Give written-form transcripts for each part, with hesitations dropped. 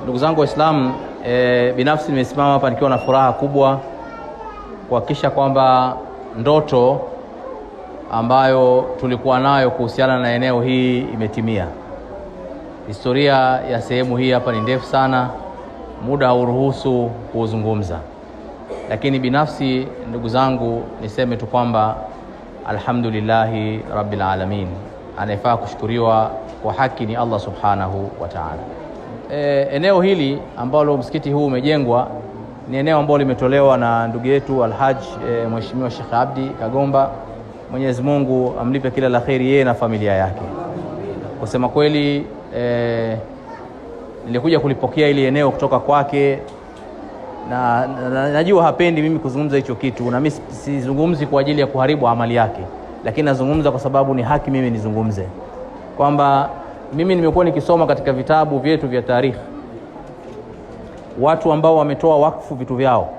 Ndugu zangu Waislamu, binafsi nimesimama hapa nikiwa na furaha kubwa kuhakikisha kwamba ndoto ambayo tulikuwa nayo kuhusiana na eneo hii imetimia. Historia ya sehemu hii hapa ni ndefu sana, muda hauruhusu kuzungumza. Lakini binafsi ndugu zangu niseme tu kwamba alhamdulillahi rabbil alamin. Anayefaa kushukuriwa kwa haki ni Allah subhanahu wa ta'ala. Eneo hili ambalo msikiti huu umejengwa ni eneo ambalo limetolewa na ndugu yetu Alhaj Mheshimiwa Sheikh Abdi Kagomba. Mwenyezi Mungu amlipe kila la kheri yeye na familia yake. Kusema kweli, nilikuja kulipokea ili eneo kutoka kwake na najua hapendi mimi kuzungumza hicho kitu, na mimi sizungumzi kwa ajili ya kuharibu amali yake, lakini nazungumza kwa sababu ni haki mimi nizungumze kwamba mimi nimekuwa nikisoma katika vitabu vyetu vya tarikhi watu ambao wametoa wakfu vitu vyao,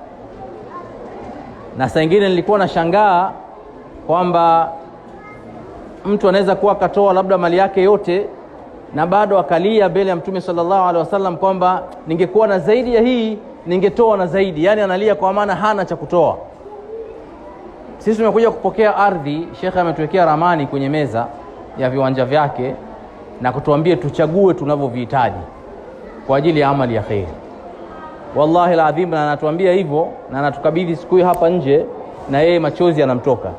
na saa nyingine nilikuwa nashangaa kwamba mtu anaweza kuwa akatoa labda mali yake yote na bado akalia mbele ya Mtume sallallahu alaihi wasallam kwamba ningekuwa na zaidi ya hii ningetoa na zaidi. Yani analia kwa maana hana cha kutoa. Sisi tumekuja kupokea ardhi, Sheikh ametuwekea ramani kwenye meza ya viwanja vyake na kutuambia tuchague tunavyovihitaji kwa ajili ya amali ya khair. Wallahi alazim, na anatuambia hivyo na anatukabidhi siku hii hapa nje na yeye machozi yanamtoka.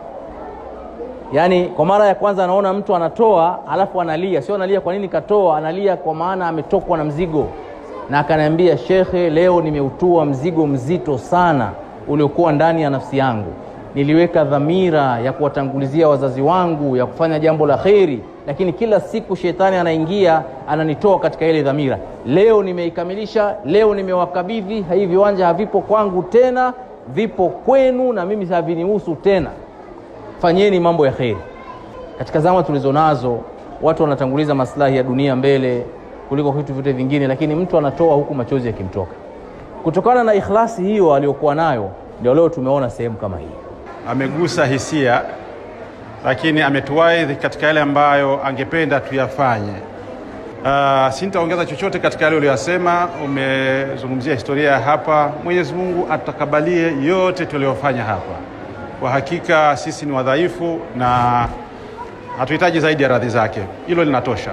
Yani kwa mara ya kwanza anaona mtu anatoa alafu analia. Sio analia kwa nini katoa, analia kwa maana ametokwa na mzigo. Na akaniambia, Shekhe, leo nimeutua mzigo mzito sana uliokuwa ndani ya nafsi yangu. Niliweka dhamira ya kuwatangulizia wazazi wangu, ya kufanya jambo la kheri, lakini kila siku shetani anaingia ananitoa katika ile dhamira. Leo nimeikamilisha, leo nimewakabidhi. Hivi viwanja havipo kwangu tena, vipo kwenu na mimi havinihusu tena. Fanyeni mambo ya kheri. Katika zama tulizonazo watu wanatanguliza maslahi ya dunia mbele kuliko vitu vyote vingine, lakini mtu anatoa huku machozi yakimtoka. Kutokana na ikhlasi hiyo aliyokuwa nayo, ndio leo tumeona sehemu kama hii. Amegusa hisia, lakini ametuwaidhi katika yale ambayo angependa tuyafanye. Sintaongeza chochote katika yale uliyosema. Umezungumzia historia hapa. Mwenyezi Mungu atakabalie yote tuliyofanya hapa. Kwa hakika sisi ni wadhaifu na hatuhitaji zaidi ya radhi zake. Hilo linatosha.